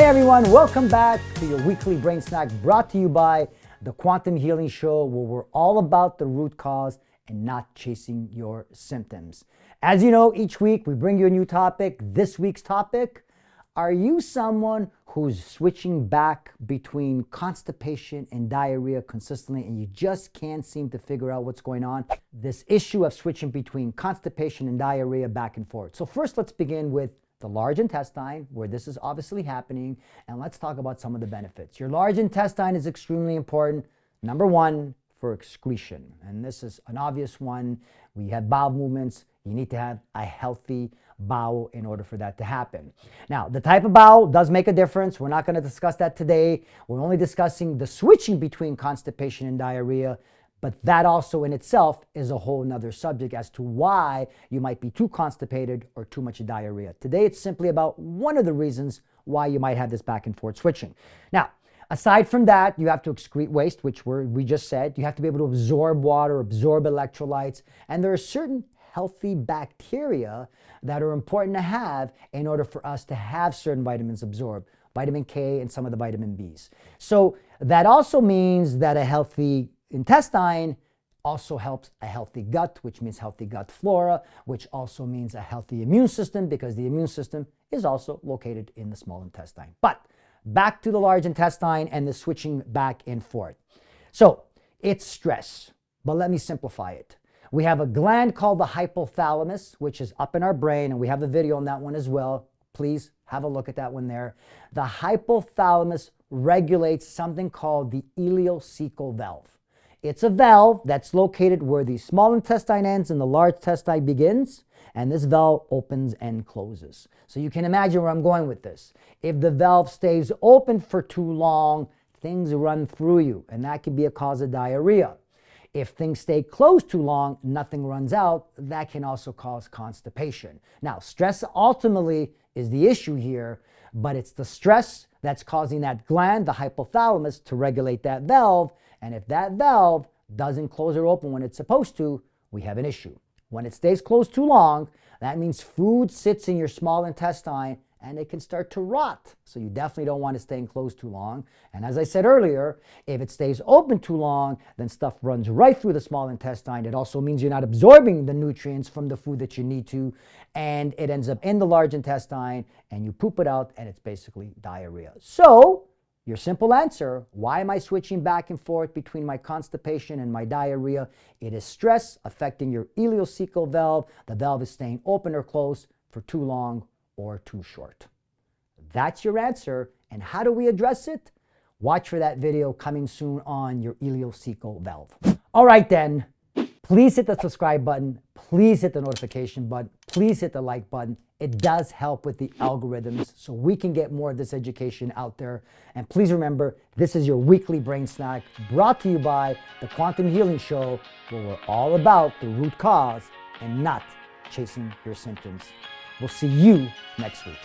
everyone, welcome back to your weekly brain snack brought to you by the Quantum Healing Show, where we're all about the root cause and not chasing your symptoms. As you know, each week we bring you a new topic. This week's topic: are you someone who's switching back between constipation and diarrhea consistently and you just can't seem to figure out what's going on? This issue of switching between constipation and diarrhea back and forth. So first, let's begin with the large intestine, where this is obviously happening, and let's talk about some of the benefits. Your large intestine is extremely important. Number one, for excretion, and this is an obvious one. We have bowel movements. You need to have a healthy bowel in order for that to happen. Now, the type of bowel does make a difference. We're not going to discuss that today. We're only discussing the switching between constipation and diarrhea. But that also in itself is a whole nother subject as to why you might be too constipated or too much diarrhea. Today, it's simply about one of the reasons why you might have this back and forth switching. Now, aside from that, you have to excrete waste, which we just said. You have to be able to absorb water, absorb electrolytes, and there are certain healthy bacteria that are important to have in order for us to have certain vitamins absorbed. Vitamin K and some of the vitamin Bs. So that also means that a healthy intestine also helps a healthy gut, which means healthy gut flora, which also means a healthy immune system, because the immune system is also located in the small intestine. But back to the large intestine and the switching back and forth. So it's stress, but let me simplify it. We have a gland called the hypothalamus, which is up in our brain, and we have a video on that one as well. Please have a look at that one there. The hypothalamus regulates something called the ileocecal valve. It's a valve that's located where the small intestine ends and the large intestine begins, and this valve opens and closes. So you can imagine where I'm going with this. If the valve stays open for too long, things run through you, and that can be a cause of diarrhea. If things stay closed too long, nothing runs out. That can also cause constipation. Now, stress ultimately is the issue here, but it's the stress that's causing that gland, the hypothalamus, to regulate that valve. And if that valve doesn't close or open when it's supposed to, we have an issue. When it stays closed too long, that means food sits in your small intestine and it can start to rot. So you definitely don't want it staying closed too long. And as I said earlier, if it stays open too long, then stuff runs right through the small intestine. It also means you're not absorbing the nutrients from the food that you need to, and it ends up in the large intestine, and you poop it out, and it's basically diarrhea. So your simple answer: why am I switching back and forth between my constipation and my diarrhea? It is stress affecting your ileocecal valve. The valve is staying open or closed for too long or too short. That's your answer. And how do we address it? Watch for that video coming soon on your ileocecal valve. All right then, please hit the subscribe button. Please hit the notification button. Please hit the like button. It does help with the algorithms so we can get more of this education out there. And please remember, this is your weekly brain snack brought to you by the Quantum Healing Show, where we're all about the root cause and not chasing your symptoms. We'll see you next week.